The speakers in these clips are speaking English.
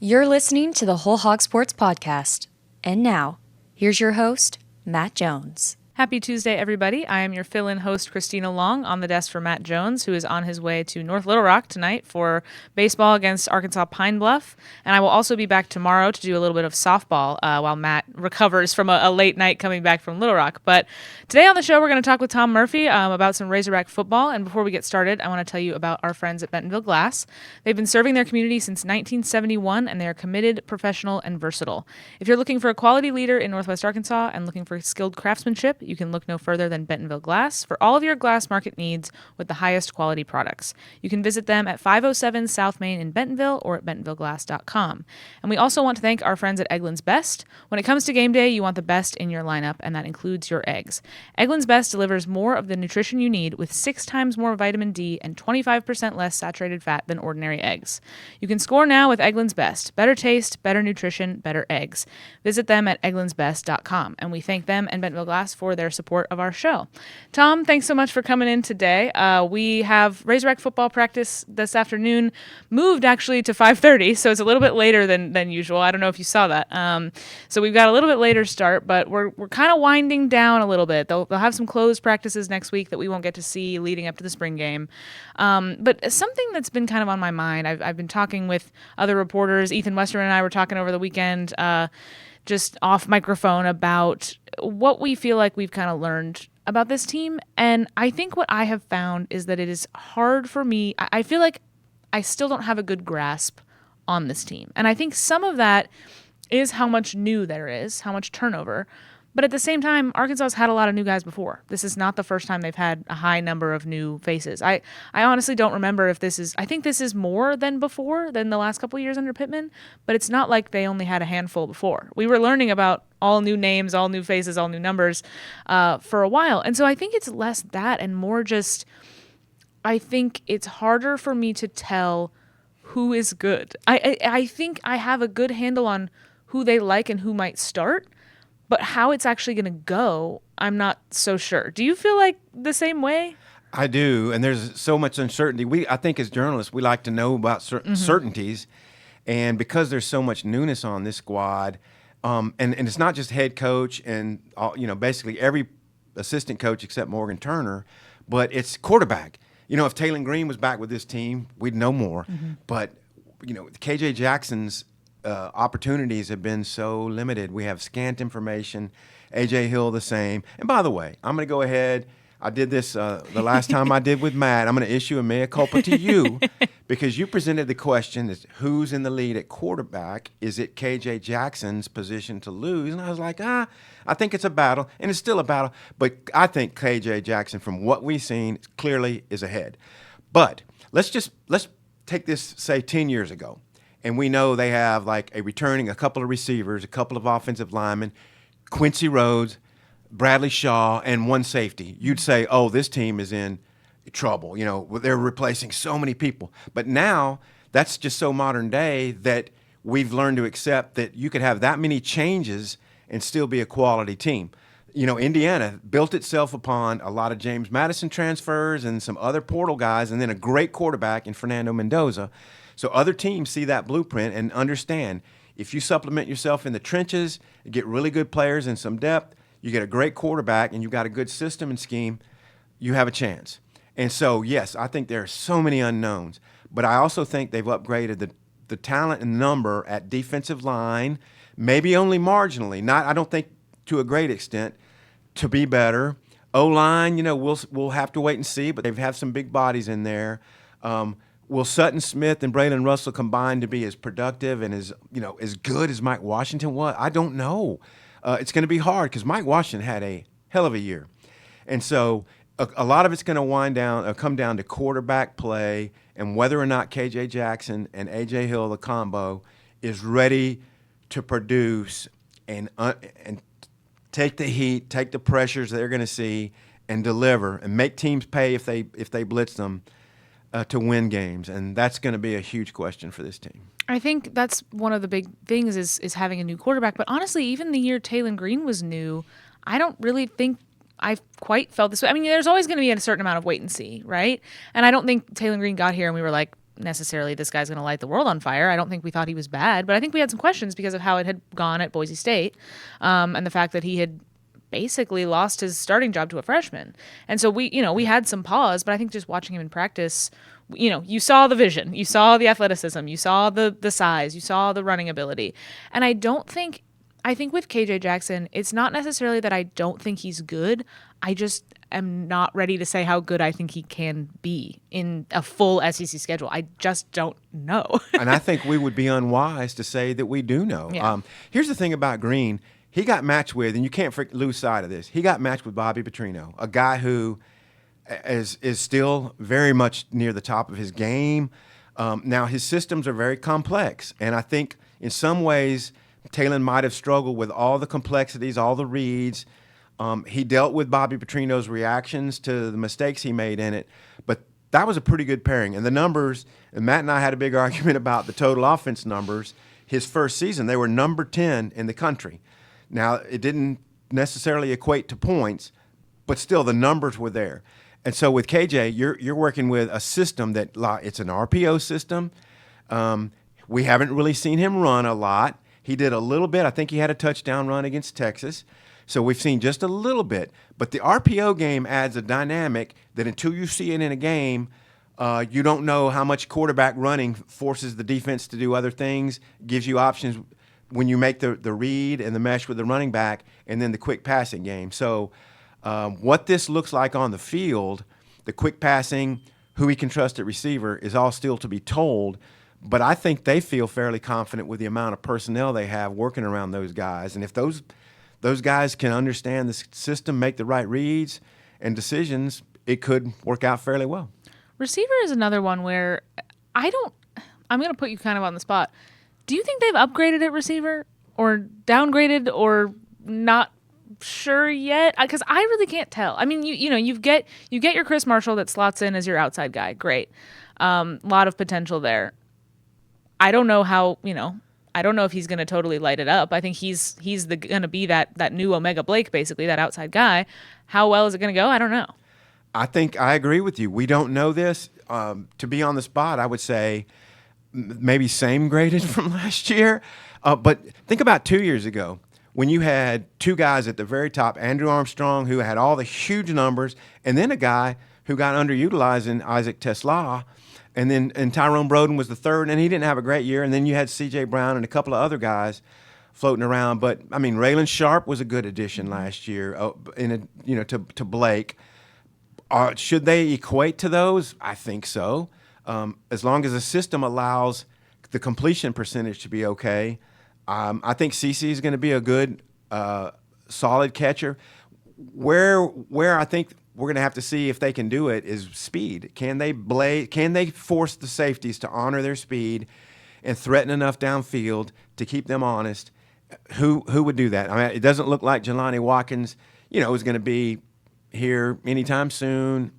You're listening to the Whole Hog Sports Podcast. And now, here's your host, Matt Jones. Happy Tuesday, everybody. I am your fill-in host, Christina Long, on the desk for Matt Jones, who is on his way to North Little Rock tonight for baseball against Arkansas Pine Bluff. And I will also be back tomorrow to do a little bit of softball while Matt recovers from a late night coming back from Little Rock. But today on the show, we're going to talk with Tom Murphy about some Razorback football. And before we get started, I want to tell you about our friends at Bentonville Glass. They've been serving their community since 1971, and they are committed, professional, and versatile. If you're looking for a quality leader in Northwest Arkansas and looking for skilled craftsmanship, you can look no further than Bentonville Glass for all of your glass market needs with the highest quality products. You can visit them at 507 South Main in Bentonville or at bentonvilleglass.com. And we also want to thank our friends at Eggland's Best. When it comes to game day, you want the best in your lineup, and that includes your eggs. Eggland's Best delivers more of the nutrition you need with 6 times more vitamin D and 25% less saturated fat than ordinary eggs. You can score now with Eggland's Best. Better taste, better nutrition, better eggs. Visit them at egglandsbest.com. And we thank them and Bentonville Glass for their support of our show. Tom, thanks so much for coming in today. We have Razorback football practice this afternoon, moved actually to 5:30, so it's a little bit later than usual. I don't know if you saw that. So we've got a little bit later start, but we're kind of winding down a little bit. They'll have some closed practices next week that we won't get to see leading up to the spring game. But something that's been kind of on my mind, I've been talking with other reporters. Ethan Westerman and I were talking over the weekend just off microphone about what we feel like we've kind of learned about this team. And I think what I have found is that it is hard for me. I feel like I still don't have a good grasp on this team. And I think some of that is how much new there is, how much turnover. But at the same time, Arkansas's had a lot of new guys before. This is not the first time they've had a high number of new faces. I honestly don't remember if this is – I think this is more than before, than the last couple of years under Pittman, but it's not like they only had a handful before. We were learning about all new names, all new faces, all new numbers for a while. And so I think it's less that and more just I think it's harder for me to tell who is good. I think I have a good handle on who they like and who might start. But how it's actually going to go, I'm not so sure. Do you feel like the same way? I do, and there's so much uncertainty. I think as journalists, we like to know about certainties, and because there's so much newness on this squad, and it's not just head coach and basically every assistant coach except Morgan Turner, but it's quarterback. If Taylor Green was back with this team, we'd know more. But KJ Jackson's opportunities have been so limited. We have scant information. A.J. Hill the same. And by the way, I'm going to go ahead. I did this the last time I did with Matt. I'm going to issue a mea culpa to you because you presented the question is who's in the lead at quarterback? Is it K.J. Jackson's position to lose? And I was like, I think it's a battle, and it's still a battle. But I think K.J. Jackson, from what we've seen, clearly is ahead. But let's take this, say, 10 years ago. And we know they have like a couple of receivers, a couple of offensive linemen, Quincy Rhodes, Bradley Shaw, and one safety. You'd say, oh, this team is in trouble. They're replacing so many people. But now that's just so modern day that we've learned to accept that you could have that many changes and still be a quality team. Indiana built itself upon a lot of James Madison transfers and some other portal guys and then a great quarterback in Fernando Mendoza. So other teams see that blueprint and understand if you supplement yourself in the trenches, get really good players and some depth, you get a great quarterback and you've got a good system and scheme, you have a chance. And so, yes, I think there are so many unknowns. But I also think they've upgraded the talent and number at defensive line, maybe only marginally, I don't think to a great extent, to be better. O-line, we'll have to wait and see, but they've had some big bodies in there. Will Sutton Smith and Braylon Russell combine to be as productive and as good as Mike Washington was? I don't know. It's going to be hard because Mike Washington had a hell of a year, and so a lot of it's going to come down to quarterback play and whether or not KJ Jackson and AJ Hill, the combo, is ready to produce and take the heat, take the pressures they're going to see, and deliver and make teams pay if they blitz them. To win games, and that's going to be a huge question for this team. I think that's one of the big things is having a new quarterback. But honestly, even the year Taylor Green was new, I don't really think I quite felt this way. I mean, there's always going to be a certain amount of wait and see, right? And I don't think Taylor Green got here and we were like, necessarily this guy's going to light the world on fire. I don't think we thought he was bad, but I think we had some questions because of how it had gone at Boise State, and the fact that he had basically lost his starting job to a freshman. And so we had some pause, but I think just watching him in practice, you saw the vision, you saw the athleticism, you saw the size, you saw the running ability. And I think with KJ Jackson, it's not necessarily that I don't think he's good. I just am not ready to say how good I think he can be in a full SEC schedule. I just don't know. And I think we would be unwise to say that we do know. Yeah. Here's the thing about Green. He got matched with, and you can't lose sight of this, he got matched with Bobby Petrino, a guy who is still very much near the top of his game. Now, his systems are very complex, and I think in some ways Talon might have struggled with all the complexities, all the reads. He dealt with Bobby Petrino's reactions to the mistakes he made in it, but that was a pretty good pairing. And the numbers, and Matt and I had a big argument about the total offense numbers. His first season, they were number 10 in the country. Now, it didn't necessarily equate to points, but still the numbers were there. And so with KJ, you're working with a system that it's an RPO system. We haven't really seen him run a lot. He did a little bit. I think he had a touchdown run against Texas. So we've seen just a little bit. But the RPO game adds a dynamic that until you see it in a game, you don't know how much quarterback running forces the defense to do other things, gives you options when you make the read and the mesh with the running back, and then the quick passing game. So what this looks like on the field, the quick passing, who he can trust at receiver, is all still to be told. But I think they feel fairly confident with the amount of personnel they have working around those guys. And if those guys can understand the system, make the right reads and decisions, it could work out fairly well. Receiver is another one where I'm going to put you kind of on the spot. Do you think they've upgraded at receiver or downgraded or not sure yet? Because I really can't tell. I mean, you get your Chris Marshall that slots in as your outside guy. Great. Lot of potential there. I don't know how, I don't know if he's going to totally light it up. I think he's going to be that new Omega Blake, basically, that outside guy. How well is it going to go? I don't know. I think I agree with you. We don't know this. To be on the spot, I would say maybe same graded from last year. But think about 2 years ago when you had two guys at the very top, Andrew Armstrong, who had all the huge numbers, and then a guy who got underutilized in Isaac Tesla, and Tyrone Broden was the third, and he didn't have a great year. And then you had C.J. Brown and a couple of other guys floating around. But, I mean, Raylan Sharp was a good addition last year to Blake. Should they equate to those? I think so. As long as the system allows the completion percentage to be okay, I think CC is going to be a good, solid catcher. Where I think we're going to have to see if they can do it is speed. Can they force the safeties to honor their speed and threaten enough downfield to keep them honest? Who would do that? I mean, it doesn't look like Jelani Watkins, is going to be here anytime soon,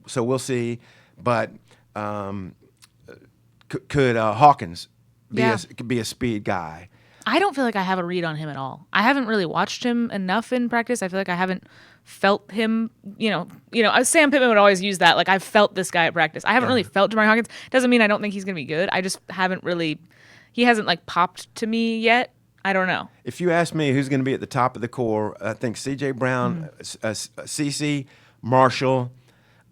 so we'll see. But could Hawkins be a speed guy? I don't feel like I have a read on him at all. I haven't really watched him enough in practice. I feel like I haven't felt him, Sam Pittman would always use that. Like, I've felt this guy at practice. I haven't really felt Jamari Hawkins. Doesn't mean I don't think he's going to be good. I just haven't really, he hasn't like popped to me yet. I don't know. If you ask me who's going to be at the top of the core, I think C.J. Brown, CeCe, Marshall.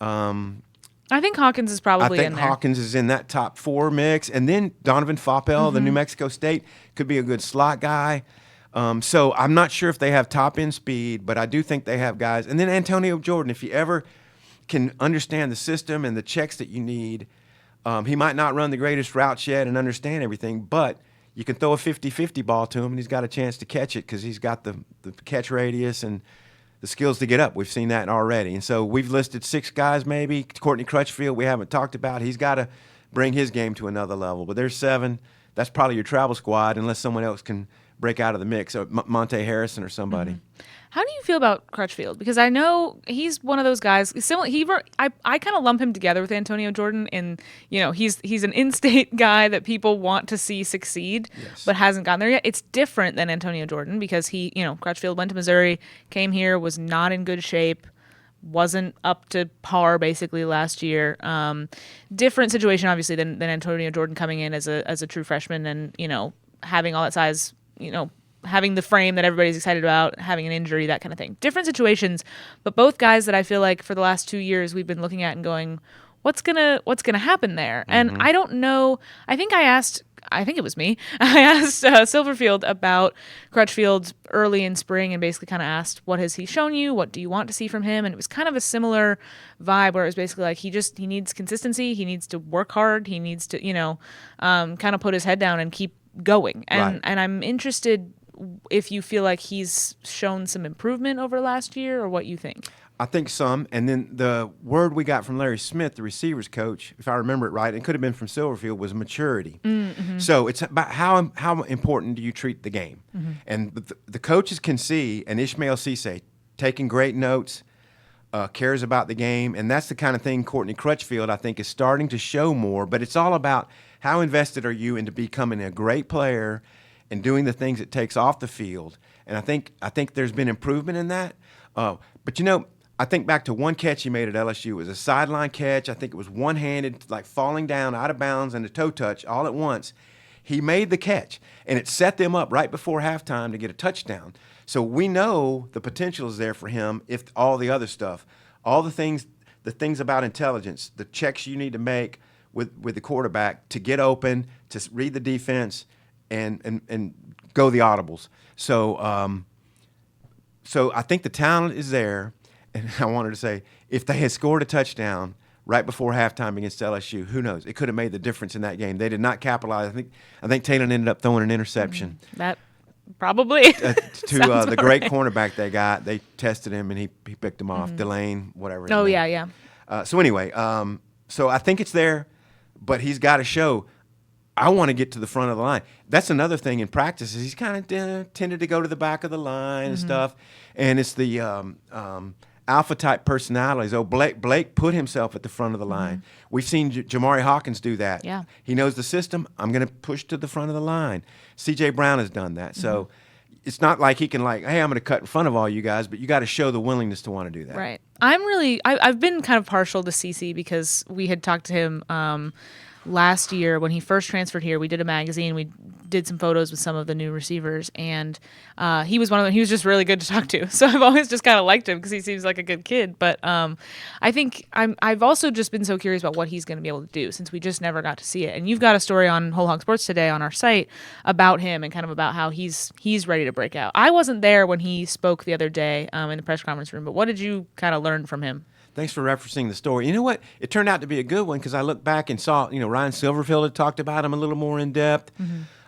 I think Hawkins is probably in there. Hawkins is in that top four mix. And then Donovan Foppel, the New Mexico State, could be a good slot guy. So I'm not sure if they have top-end speed, but I do think they have guys. And then Antonio Jordan, if you ever can understand the system and the checks that you need, he might not run the greatest routes yet and understand everything, but you can throw a 50-50 ball to him, and he's got a chance to catch it because he's got the catch radius and the skills to get up. We've seen that already. And so we've listed 6 guys maybe. Courtney Crutchfield we haven't talked about. He's got to bring his game to another level. But there's 7. That's probably your travel squad unless someone else can break out of the mix, or Monte Harrison or somebody. How do you feel about Crutchfield? Because I know he's one of those guys. Similar, I kind of lump him together with Antonio Jordan, and he's an in-state guy that people want to see succeed, but hasn't gotten there yet. It's different than Antonio Jordan because Crutchfield went to Missouri, came here, was not in good shape, wasn't up to par basically last year. Different situation, obviously, than Antonio Jordan coming in as a true freshman and, having all that size, having the frame that everybody's excited about, having an injury, that kind of thing. Different situations, but both guys that I feel like for the last 2 years we've been looking at and going, what's gonna happen there? And I don't know. I think it was me. I asked Silverfield about Crutchfield early in spring and basically kind of asked, what has he shown you? What do you want to see from him? And it was kind of a similar vibe where it was basically like he needs consistency. He needs to work hard. He needs to, kind of put his head down and keep going. And I'm interested if you feel like he's shown some improvement over last year or what you think. I think some. And then the word we got from Larry Smith, the receivers coach, if I remember it right, it could have been from Silverfield, was maturity. Mm-hmm. So it's about how important do you treat the game. Mm-hmm. And the coaches can see, and Ishmael Cisse, taking great notes, cares about the game. And that's the kind of thing Courtney Crutchfield, I think, is starting to show more. But it's all about how invested are you into becoming a great player and doing the things it takes off the field. And I think there's been improvement in that. But, I think back to one catch he made at LSU. It was a sideline catch. I think it was one-handed, like falling down out of bounds and a toe touch all at once. He made the catch, and it set them up right before halftime to get a touchdown. So we know the potential is there for him if all the other stuff, all the things about intelligence, the checks you need to make with the quarterback to get open, to read the defense, and go the audibles. So so I think the talent is there. And I wanted to say, if they had scored a touchdown right before halftime against LSU, who knows? It could have made the difference in that game. They did not capitalize. I think Taylor ended up throwing an interception. That probably to the great cornerback they got. They tested him, and he picked him off. Delane, whatever. Oh, yeah. So anyway, so I think it's there, but he's got to show, I want to get to the front of the line. That's another thing in practice is he's kind of tended to go to the back of the line and stuff. And it's the alpha type personalities. Blake put himself at the front of the line. We've seen Jamari Hawkins do that. Yeah. He knows the system. I'm going to push to the front of the line. C.J. Brown has done that. So it's not like he can hey, I'm going to cut in front of all you guys, but you got to show the willingness to want to do that. Right. I've been kind of partial to CC because we had talked to him last year when he first transferred here. We did a magazine. We did some photos with some of the new receivers, and he was one of them. He was just really good to talk to. So I've always just kind of liked him because he seems like a good kid. But I think I've also just been so curious about what he's going to be able to do since we just never got to see it. And you've got a story on Whole Hog Sports today on our site about him and kind of about how he's ready to break out. I wasn't there when he spoke the other day in the press conference room, but what did you kind of learn from him? Thanks for referencing the story. You know what? It turned out to be a good one because I looked back and saw, Ryan Silverfield had talked about him a little more in depth,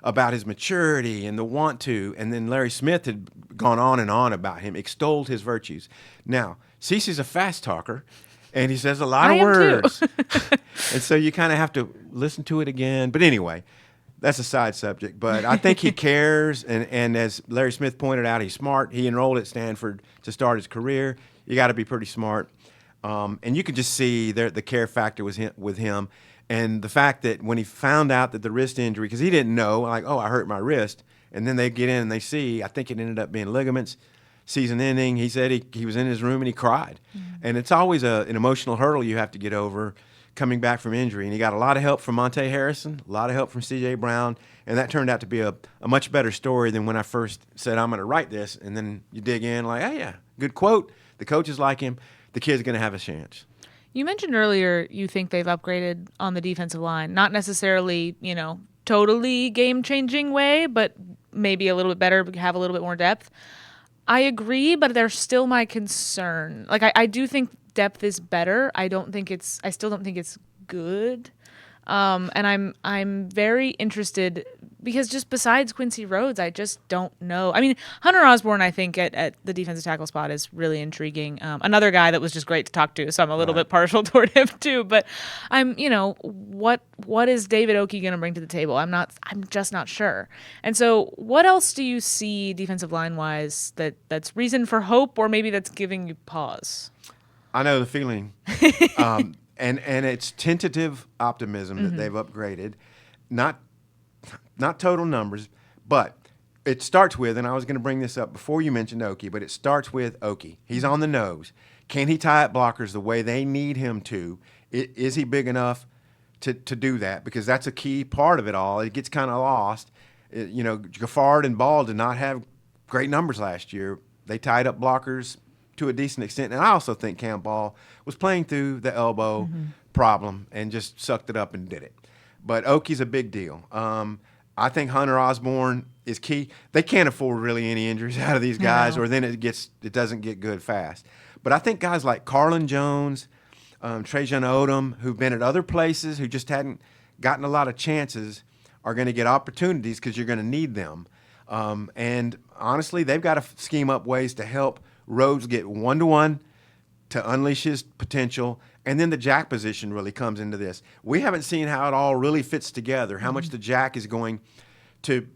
about his maturity and the want to, and then Larry Smith had gone on and on about him, extolled his virtues. Now, Cece's a fast talker, and he says a lot of words. And so you kind of have to listen to it again. But anyway, that's a side subject. But I think he cares, and as Larry Smith pointed out, he's smart. He enrolled at Stanford to start his career. You got to be pretty smart. And you could just see the care factor was with him. And the fact that when he found out that the wrist injury, because he didn't know, I hurt my wrist. And then they get in and they see, I think it ended up being ligaments, season ending. He said he was in his room and he cried. And it's always an emotional hurdle you have to get over coming back from injury. And he got a lot of help from Monte Harrison, a lot of help from C.J. Brown. And that turned out to be a much better story than when I first said, I'm going to write this. And then you dig in hey, yeah, good quote. The coaches like him. The kid's going to have a chance. You mentioned earlier you think they've upgraded on the defensive line, not necessarily, totally game-changing way, but maybe a little bit better, have a little bit more depth. I agree, but they're still my concern. I do think depth is better. I still don't think it's good. And I'm very interested because just besides Quincy Rhodes, I just don't know. I mean, Hunter Osborne, I think at the defensive tackle spot is really intriguing. Another guy that was just great to talk to, so I'm a little bit partial toward him too. But what is David Oakey going to bring to the table? I'm just not sure. And so, what else do you see defensive line wise that's reason for hope, or maybe that's giving you pause? I know the feeling. And it's tentative optimism that they've upgraded, not total numbers, but it starts with, and I was going to bring this up before you mentioned Oakey, but it starts with Oakey. He's on the nose. Can he tie up blockers the way they need him to? Is he big enough to do that? Because that's a key part of it all. It gets kind of lost. Gaffard and Ball did not have great numbers last year. They tied up blockers to a decent extent. And I also think Cam Ball was playing through the elbow problem and just sucked it up and did it. But Oki's a big deal. I think Hunter Osborne is key. They can't afford really any injuries out of these guys, or then it doesn't get good fast. But I think guys like Carlin Jones, Trajan Odom, who've been at other places, who just hadn't gotten a lot of chances, are going to get opportunities because you're going to need them. And honestly, they've got to scheme up ways to help Rhodes get one-to-one to unleash his potential. And then the jack position really comes into this. We haven't seen how it all really fits together, how much the jack is going to,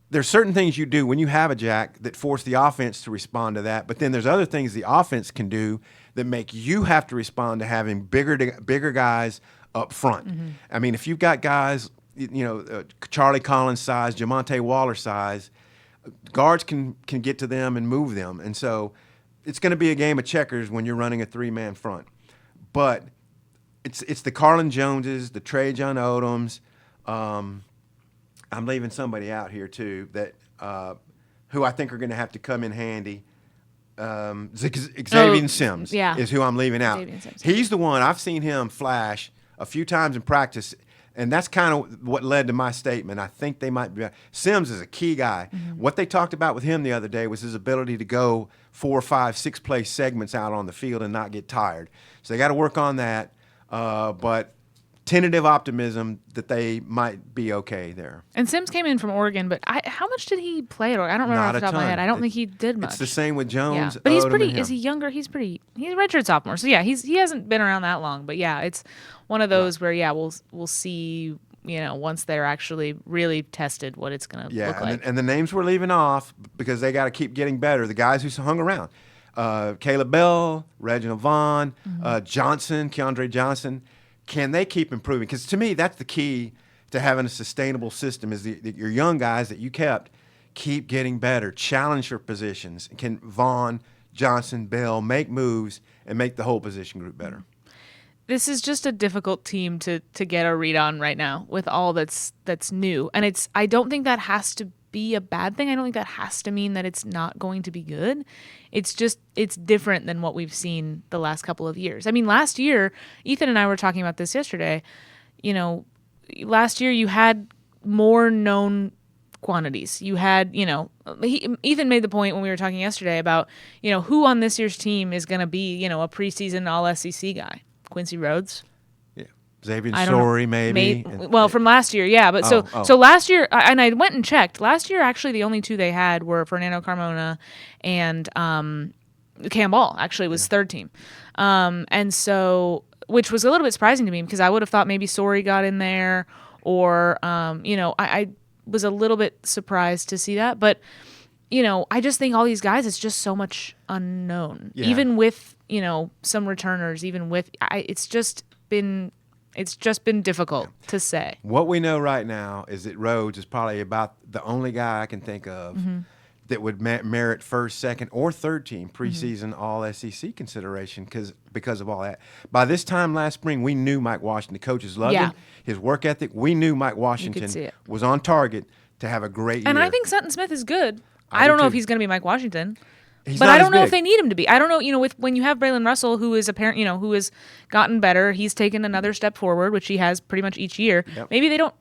there's certain things you do when you have a jack that force the offense to respond to that, but then there's other things the offense can do that make you have to respond to having bigger guys up front. I mean, if you've got guys, Charlie Collins size, Jamonte Waller size, guards can get to them and move them. And so it's going to be a game of checkers when you're running a three-man front. But it's the Carlin Joneses, the Trajan Odoms. I'm leaving somebody out here too that who I think are going to have to come in handy. Xavier Sims is who I'm leaving out. He's the one I've seen him flash a few times in practice, and that's kind of what led to my statement. I think they might be. Sims is a key guy. What they talked about with him the other day was his ability to go 4, 5, 6 play segments out on the field and not get tired. So they got to work on that. But tentative optimism that they might be okay there. And Sims came in from Oregon, but how much did he play at Oregon? I don't remember off the top of my head. I don't think he did much. It's the same with Jones. Yeah. But he's pretty. Is he younger? He's a redshirt sophomore. So yeah, he hasn't been around that long. But yeah, it's one of those where we'll see. Once they're actually really tested, what it's going to look like. And the names we're leaving off because they got to keep getting better. The guys who hung around, Caleb Bell, Reginald Vaughn, Keandre Johnson. Can they keep improving? Because to me, that's the key to having a sustainable system is your young guys that you kept keep getting better, challenge your positions. Can Vaughn, Johnson, Bell make moves and make the whole position group better? This is just a difficult team to get a read on right now with all that's new. And I don't think that has to be a bad thing. I don't think that has to mean that it's not going to be good. It's different than what we've seen the last couple of years. I mean, last year, Ethan and I were talking about this yesterday. Last year you had more known quantities. You had, Ethan made the point when we were talking yesterday about, who on this year's team is going to be, a preseason All-SEC guy. Quincy Rhodes. Xavier Story, maybe. From last year, yeah. But so last year, and I went and checked. Last year, actually, the only two they had were Fernando Carmona and Cam Ball. Actually, was third team, and so which was a little bit surprising to me because I would have thought maybe Story got in there, or I was a little bit surprised to see that. But I just think all these guys, it's just so much unknown. Yeah. Even with some returners, even with it's just been difficult to say. What we know right now is that Rhodes is probably about the only guy I can think of that would merit first, second, or third team preseason All-SEC consideration because of all that. By this time last spring, we knew Mike Washington. The coaches loved him, his work ethic. We knew Mike Washington was on target to have a great year. And I think Sutton Smith is good. I don't know if he's going to be Mike Washington. But I don't know if they need him to be. I don't know, when you have Braylon Russell, who is who has gotten better, he's taken another step forward, which he has pretty much each year. Yep. Maybe they don't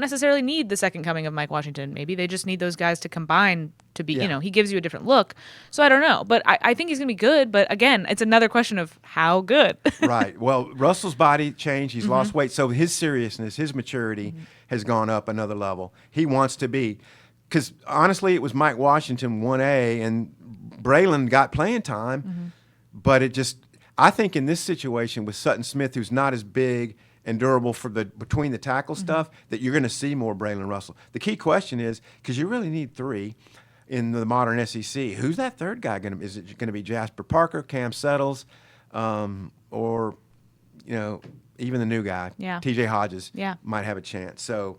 necessarily need the second coming of Mike Washington. Maybe they just need those guys to combine to be, he gives you a different look. So I don't know. But I think he's going to be good. But again, it's another question of how good. Right. Well, Russell's body changed. He's lost weight. So his seriousness, his maturity has gone up another level. He wants to be. Because honestly, it was Mike Washington 1A, and Braylon got playing time, but I think in this situation with Sutton Smith, who's not as big and durable for the between the tackle stuff, that you're going to see more Braylon Russell. The key question is, because you really need three in the modern SEC, who's that third guy going to be? Is it going to be Jasper Parker, Cam Settles, or even the new guy, TJ Hodges, might have a chance. So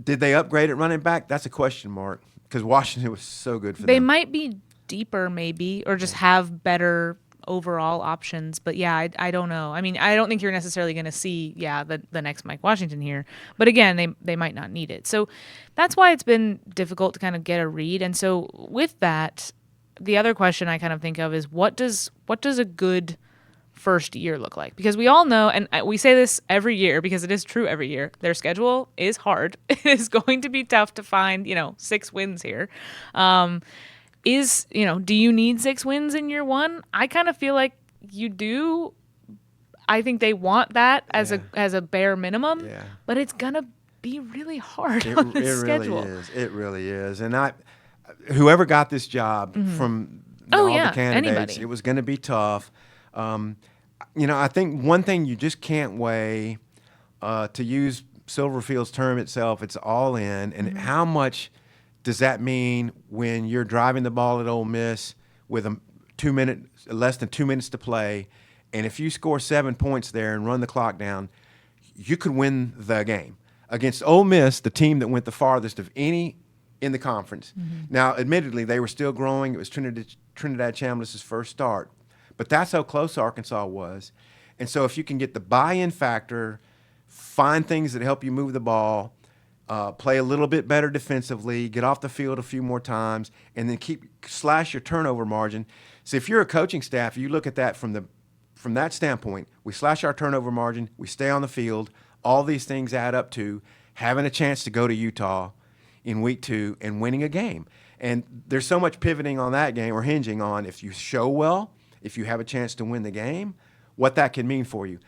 did they upgrade at running back? That's a question mark. Because Washington was so good for them. They might be deeper maybe, or just have better overall options. But yeah, I don't know. I mean, I don't think you're necessarily going to see the next Mike Washington here. But again, they might not need it. So that's why it's been difficult to kind of get a read. And so with that, the other question I kind of think of is what does a good first year look like? Because we all know, and we say this every year because it is true every year, their schedule is hard. It is going to be tough to find 6 wins here. Do you need 6 wins in year one? I kind of feel like you do. I think they want that as a bare minimum, but it's gonna be really hard on this schedule. It really is. And whoever got this job from all the candidates, anybody. It was going to be tough. I think one thing you just can't weigh, to use Silverfield's term itself, it's all in, and how much does that mean when you're driving the ball at Ole Miss with less than 2 minutes to play, and if you score 7 points there and run the clock down, you could win the game against Ole Miss, the team that went the farthest of any in the conference. Now, admittedly, they were still growing. It was Trinidad Chambliss' first start, but that's how close Arkansas was. And so if you can get the buy-in factor, find things that help you move the ball, play a little bit better defensively, get off the field a few more times, and then slash your turnover margin. So if you're a coaching staff, you look at that from that standpoint. We slash our turnover margin, we stay on the field. All these things add up to having a chance to go to Utah in week 2 and winning a game. And there's so much pivoting on that game, or hinging on if you show well, if you have a chance to win the game, what that can mean for you.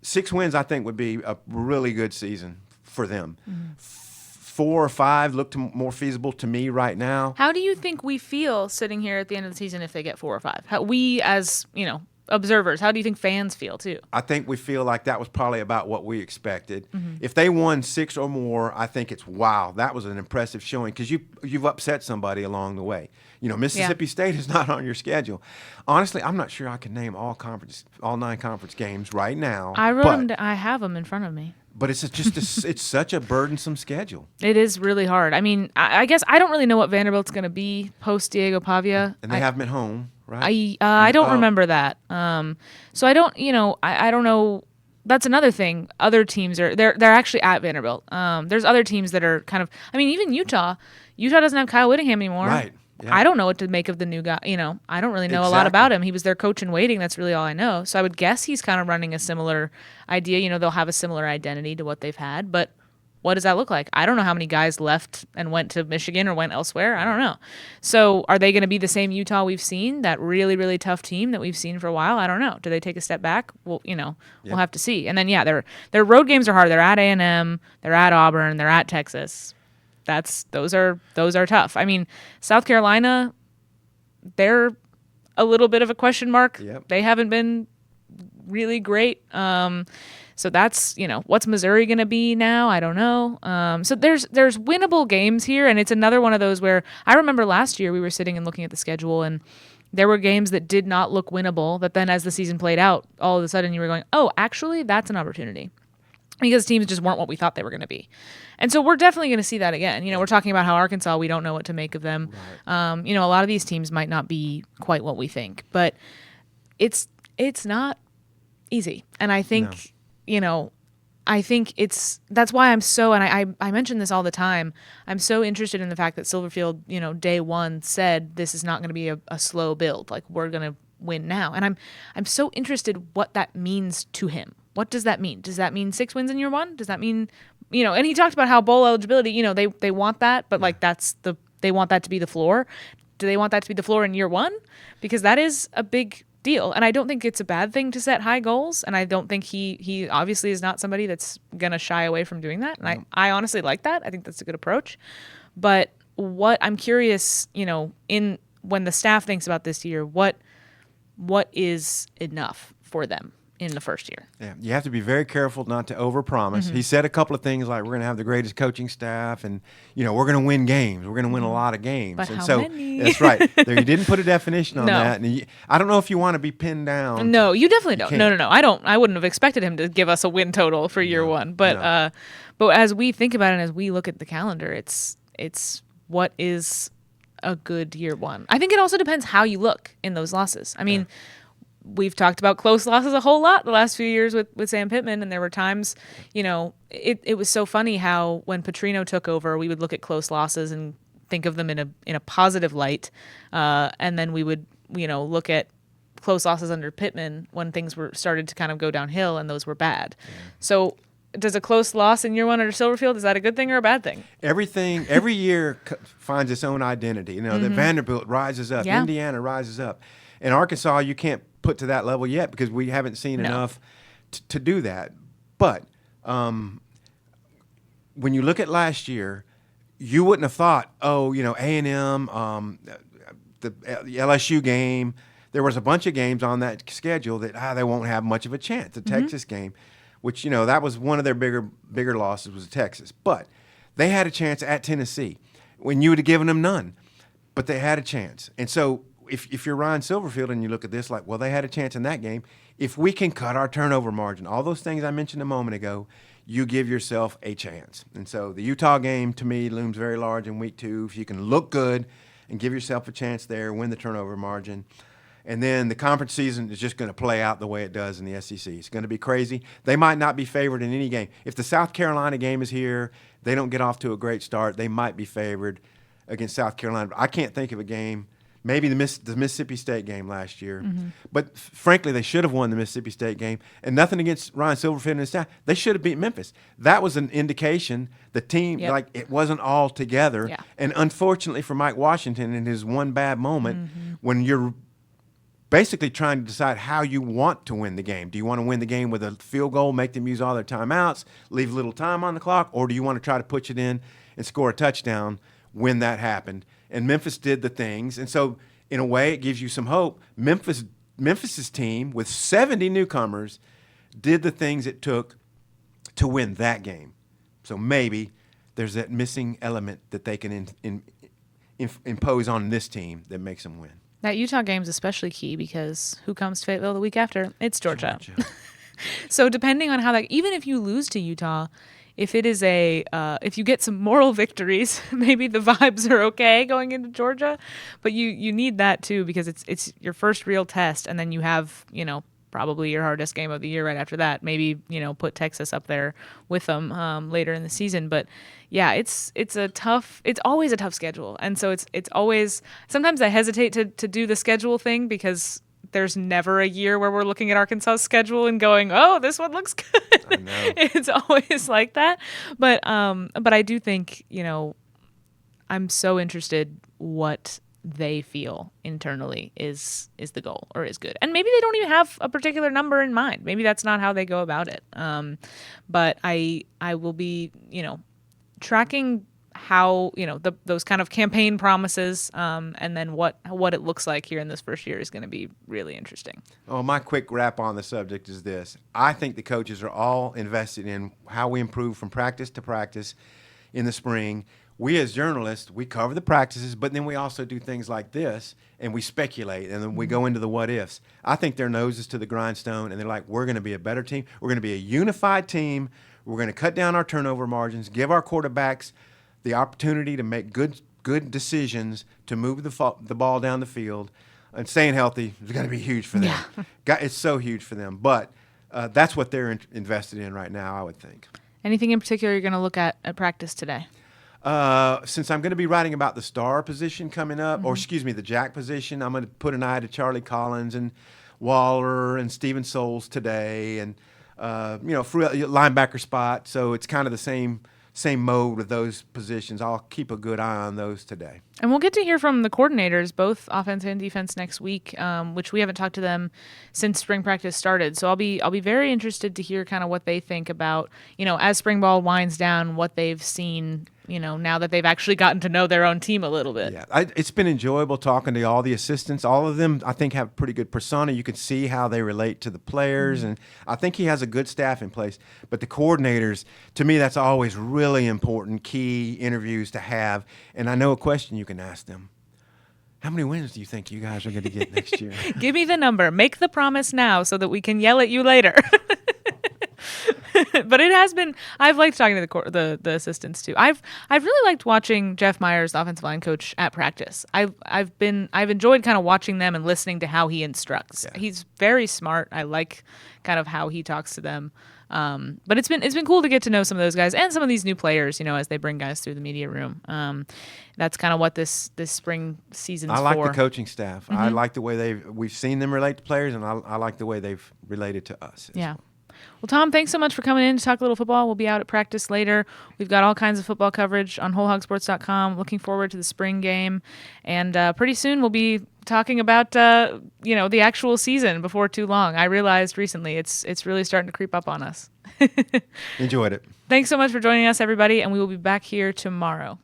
6 wins, I think, would be a really good season for them. 4 or 5 look more feasible to me right now. How do you think we feel sitting here at the end of the season if they get 4 or 5? How we as, observers, how do you think fans feel too? I think we feel like that was probably about what we expected. If they won 6 or more, I think it's wow, that was an impressive showing, because you've upset somebody along the way. Mississippi State is not on your schedule. Honestly, I'm not sure I can name all 9 conference games right now. I have them in front of me. But it's just it's such a burdensome schedule. It is really hard. I mean, I guess I don't really know what Vanderbilt's going to be post Diego Pavia. And they have them at home, right? I don't remember that. So I don't, I don't know. That's another thing. Other teams they're actually at Vanderbilt. There's other teams that are kind of, even Utah. Utah doesn't have Kyle Whittingham anymore. Right. Yeah. I don't know what to make of the new guy. I don't really know a lot about him. He was their coach in waiting. That's really all I know. So I would guess he's kind of running a similar idea. They'll have a similar identity to what they've had. But what does that look like? I don't know how many guys left and went to Michigan or went elsewhere. I don't know. So are they going to be the same Utah we've seen, that really, really tough team that we've seen for a while? I don't know. Do they take a step back? Well, we'll have to see. And then, their road games are hard. They're at A&M. They're at Auburn. They're at Texas. Those are tough. South Carolina, they're a little bit of a question mark. Yep. They haven't been really great. So that's, what's Missouri going to be now? I don't know. So there's winnable games here, and it's another one of those where I remember last year we were sitting and looking at the schedule, and there were games that did not look winnable, that then as the season played out, all of a sudden you were going, oh, actually, that's an opportunity. Because teams just weren't what we thought they were going to be. And so we're definitely going to see that again. We're talking about how Arkansas, we don't know what to make of them. Right. A lot of these teams might not be quite what we think. But it's not easy. And I think, I think that's why I'm so, and I mention this all the time, I'm so interested in the fact that Silverfield, day one said this is not going to be a slow build. Like, we're going to win now. And I'm so interested what that means to him. What does that mean? Does that mean 6 wins in year one? Does that mean, and he talked about how bowl eligibility, they want that, but like they want that to be the floor. Do they want that to be the floor in year one? Because that is a big deal. And I don't think it's a bad thing to set high goals. And I don't think he obviously is not somebody that's going to shy away from doing that. And I honestly like that. I think that's a good approach. But what I'm curious, in when the staff thinks about this year, what is enough for them in the first year? Yeah, you have to be very careful not to overpromise. He said a couple of things like, we're going to have the greatest coaching staff, and we're going to win games. We're going to win a lot of games. But and how so many? That's right. He didn't put a definition on No. that. And I don't know if you want to be pinned down. No, you definitely don't. can't. No. I wouldn't have expected him to give us a win total for year one. But but as we think about it, as we look at the calendar, it's what is a good year one. I think it also depends how you look in those losses. I mean, we've talked about close losses a whole lot the last few years with Sam Pittman, and there were times, it was so funny how when Petrino took over, we would look at close losses and think of them in a positive light, and then we would look at close losses under Pittman when things were started to kind of go downhill, and those were bad. Yeah. So does a close loss in year one under Silverfield, is that a good thing or a bad thing? Every year finds its own identity. The Vanderbilt rises up, Indiana rises up. In Arkansas, you can't put to that level yet because we haven't seen enough to do that. But when you look at last year, you wouldn't have thought, A&M, the LSU game. There was a bunch of games on that schedule that they won't have much of a chance. The Texas game, which that was one of their bigger losses was Texas, but they had a chance at Tennessee when you would have given them none, but they had a chance. And so if you're Ryan Silverfield and you look at this like, well, they had a chance in that game. If we can cut our turnover margin, all those things I mentioned a moment ago, you give yourself a chance. And so the Utah game to me looms very large in week 2. If you can look good and give yourself a chance there, win the turnover margin. And then the conference season is just going to play out the way it does in the SEC. It's going to be crazy. They might not be favored in any game. If the South Carolina game is here, they don't get off to a great start, they might be favored against South Carolina. But I can't think of a game, maybe the Mississippi State game last year. But frankly, they should have won the Mississippi State game. And nothing against Ryan Silverfield and his staff. They should have beat Memphis. That was an indication the team, it wasn't all together. Yeah. And unfortunately for Mike Washington in his one bad moment, when you're basically trying to decide how you want to win the game. Do you want to win the game with a field goal, make them use all their timeouts, leave little time on the clock, or do you want to try to put it in and score a touchdown when that happened? And Memphis did the things. And so, in a way, it gives you some hope. Memphis's team, with 70 newcomers, did the things it took to win that game. So maybe there's that missing element that they can impose on this team that makes them win. That Utah game is especially key because who comes to Fayetteville the week after? It's Georgia. So depending on how that, even if you lose to Utah, if it is if you get some moral victories, maybe the vibes are okay going into Georgia, but you need that too because it's your first real test, and then you have probably your hardest game of the year right after that. Maybe put Texas up there with them later in the season, but yeah, it's always a tough schedule, and so it's always sometimes I hesitate to do the schedule thing because there's never a year where we're looking at Arkansas's schedule and going, oh, this one looks good. I know. It's always like that, but I do think I'm so interested what they feel internally is the goal or is good. And maybe they don't even have a particular number in mind. Maybe that's not how they go about it. But I will be, tracking how, those kind of campaign promises and then what it looks like here in this first year is going to be really interesting. Oh, my quick wrap on the subject is this. I think the coaches are all invested in how we improve from practice to practice in the spring. We as journalists, we cover the practices, but then we also do things like this, and we speculate, and then we go into the what-ifs. I think their noses to the grindstone, and they're like, we're going to be a better team. We're going to be a unified team. We're going to cut down our turnover margins, give our quarterbacks the opportunity to make good decisions to move the ball down the field. And staying healthy is going to be huge for them. Yeah. It's so huge for them. But that's what they're invested in right now, I would think. Anything in particular you're going to look at practice today? Since I'm going to be writing about the star position coming up, or the jack position, I'm going to put an eye to Charlie Collins and Waller and Steven Souls today, and for a linebacker spot. So it's kind of the same mode with those positions. I'll keep a good eye on those today. And we'll get to hear from the coordinators, both offense and defense, next week, which we haven't talked to them since spring practice started. So I'll be very interested to hear kind of what they think about, as spring ball winds down, what they've seen, now that they've actually gotten to know their own team a little bit. Yeah, it's been enjoyable talking to all the assistants. All of them, I think, have a pretty good persona. You can see how they relate to the players, and I think he has a good staff in place. But the coordinators, to me, that's always really important, key interviews to have. And I know a question you can ask them. How many wins do you think you guys are going to get next year? Give me the number. Make the promise now so that we can yell at you later. But it has been. I've liked talking to the assistants too. I've really liked watching Jeff Myers, the offensive line coach, at practice. I've enjoyed kind of watching them and listening to how he instructs. Yeah. He's very smart. I like kind of how he talks to them. But it's been cool to get to know some of those guys and some of these new players, as they bring guys through the media room. That's kind of what this spring season's for. I like the coaching staff. I like the way we've seen them relate to players, and I like the way they've related to us. Yeah. Well, Tom, thanks so much for coming in to talk a little football. We'll be out at practice later. We've got all kinds of football coverage on WholeHogSports.com. Looking forward to the spring game. And pretty soon we'll be talking about, the actual season before too long. I realized recently it's really starting to creep up on us. Enjoyed it. Thanks so much for joining us, everybody, and we will be back here tomorrow.